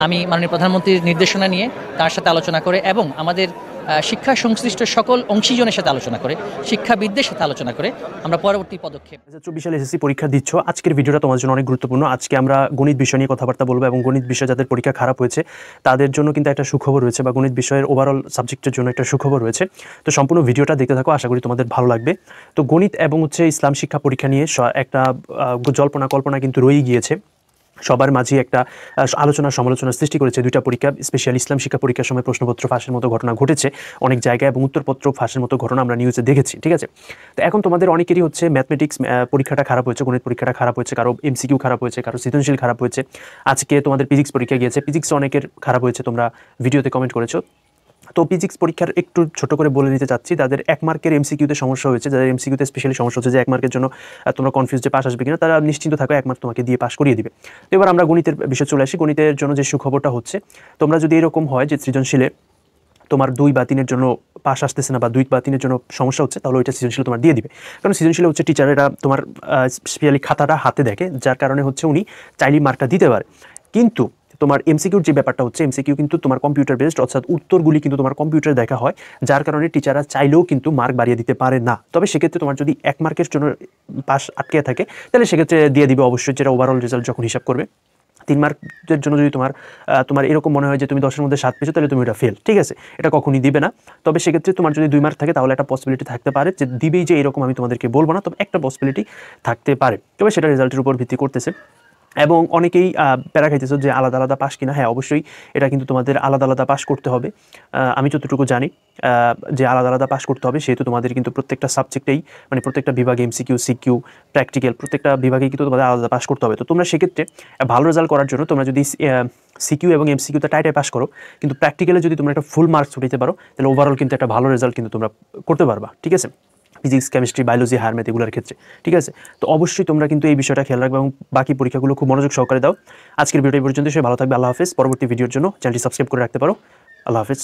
আমি মাননীয় প্রধানমন্ত্রীর নির্দেশনা নিয়ে তার সাথে আলোচনা করে এবং আমাদের শিক্ষা সংশ্লিষ্ট সকল অংশীজনের সাথে আলোচনা করে, শিক্ষাবিদদের সাথে আলোচনা করে আমরা পরবর্তী পদক্ষেপ। 2024 সালে এসএসসি পরীক্ষা দিচ্ছ, আজকের ভিডিওটা তোমার জন্য অনেক গুরুত্বপূর্ণ। আজকে আমরা গণিত বিষয় নিয়ে কথাবার্তা বলবো এবং গণিত বিষয় যাদের পরীক্ষা খারাপ হয়েছে তাদের জন্য কিন্তু একটা সুখবর রয়েছে, বা গণিত বিষয়ের ওভারঅল সাবজেক্টের জন্য একটা সুখবর রয়েছে। তো সম্পূর্ণ ভিডিওটা দেখতে থাকো, আশা করি তোমাদের ভালো লাগবে। তো গণিত এবং ইসলাম শিক্ষা পরীক্ষা নিয়ে একটা জল্পনা কল্পনা কিন্তু রয়েই গিয়েছে, সবার মাঝে একটা আলোচনা সমালোচনা সৃষ্টি করেছে দুইটা পরীক্ষা। স্পেশাল ইসলাম শিক্ষা পরীক্ষার সময় প্রশ্নপত্র ফাঁসের মতো ঘটনা ঘটেছে অনেক জায়গায়, এবং উত্তরপত্র ফাঁসের মতো ঘটনা আমরা নিউজে দেখেছি, ঠিক আছে। তো এখন তোমাদের অনেকেরই ম্যাথমেটিক্স পরীক্ষাটা খারাপ হয়েছে, গণিত পরীক্ষাটা খারাপ হয়েছে, কারো এমসিকিউ খারাপ হয়েছে, কারো সৃজনশীল খারাপ হয়েছে। আজকে তোমাদের ফিজিক্স পরীক্ষা গিয়েছে, ফিজিক্স অনেকের খারাপ হয়েছে, তোমরা ভিডিওতে কমেন্ট করেছো। তো ফিজিক্স পরীক্ষার একটু ছোট করে বলে নিতে চাচ্ছি, তাদের 1 মার্কের এমসিকিউতে সমস্যা হয়েছে, যাদের এমসিকিউতে স্পেশালি সমস্যা হচ্ছে যে 1 মার্কের জন্য তোমরা কনফিউজ যে পাস আসবে কিনা, তারা নিশ্চিন্ত থাকো, 1 মার্ক তোমাকে দিয়ে পাস করিয়ে দিবে। তো এবার আমরা গণিতের বিষয়ে চলে আসি। গণিতের জন্য যে সুখবরটা হচ্ছে, তোমরা যদি এরকম হয় যে সৃজনশীলে তোমার 2 বা 3-এর জন্য পাস আসতেছে না, বা 2 বা 3-এর জন্য সমস্যা হচ্ছে, তাহলে ওইটা সৃজনশীল তোমার দিয়ে দিবে। কারণ সৃজনশীল হচ্ছে টিচারেরা তোমার স্পেশালি খাতাটা হাতে দেখে, যার কারণে হচ্ছে উনি চাইলেই মার্কটা দিতে পারে। কিন্তু তোমার এমসিকিউর যে ব্যাপারটা হচ্ছে, এমসিকিউ কিন্তু তোমার কম্পিউটার বেসড, অর্থাৎ উত্তরগুলি কিন্তু তোমার কম্পিউটারে দেখা হয়, যার কারণে টিচাররা চাইলেও কিন্তু মার্ক বাড়িয়ে দিতে পারে না। তবে সেক্ষেত্রে তোমার যদি 1 মার্কের জন্য পাস আটকে থাকে, তাহলে সেক্ষেত্রে দিয়ে দিবে অবশ্যই, যেটা ওভারঅল রেজাল্ট যখন হিসাব করবে। 3 মার্কের জন্য যদি তোমার এরকম মনে হয় যে তুমি 10-এর মধ্যে 7 পেয়েছো, তাহলে তুমি এটা ফেল, ঠিক আছে, এটা কখনই দিবে না। তবে সেক্ষেত্রে তোমার যদি 2 মার্ক থাকে, তাহলে একটা পসিবিলিটি থাকতে পারে যে দিবেই, যে এরকম আমি তোমাদেরকে বলবো না, তবে একটা পসিবিলিটি থাকতে পারে, তবে সেটা রেজাল্টের উপর ভিত্তি করতেছে। এবং অনেকেই প্যারা খাইতেছো যে আলাদা আলাদা পাস কিনা। হ্যাঁ, অবশ্যই এটা কিন্তু তোমাদের আলাদা আলাদা পাস করতে হবে। আমি যতটুকু জানি যে আলাদা আলাদা পাস করতে হবে, সেহেতু তোমাদের কিন্তু প্রত্যেকটা সাবজেক্টেই, মানে প্রত্যেকটা বিভাগে এমসিকিউ, সিকিউ, প্র্যাকটিক্যাল, প্রত্যেকটা বিভাগে কিন্তু তোমাদের আলাদা পাস করতে হবে। তো তোমরা সেক্ষেত্রে ভালো রেজাল্ট করার জন্য তোমরা যদি সিকিউ এবং এমসিকিউতে টাইটাই পাস করো, কিন্তু প্র্যাকটিক্যালে যদি তোমরা একটা ফুল মার্কস উঠাতে পারো, তাহলে ওভারঅল কিন্তু একটা ভালো রেজাল্ট কিন্তু তোমরা করতে পারবা, ঠিক আছে, physics, chemistry, biology, higher math এগুলোর ক্ষেত্রে, ঠিক আছে। তো অবশ্যই তোমরা কিন্তু এই বিষয়টা খেয়াল রাখবে এবং বাকি পরীক্ষাগুলো খুব মনোযোগ সহকারে দাও। আজকের ভিডিও পর্যন্ত, সে ভালো থাকবে। আল্লাহ হাফেজ। পরবর্তী ভিডিওর জন্য চ্যানেলটি সাবস্ক্রাইব করে রাখতে পারো। আল্লাহ হাফেজ।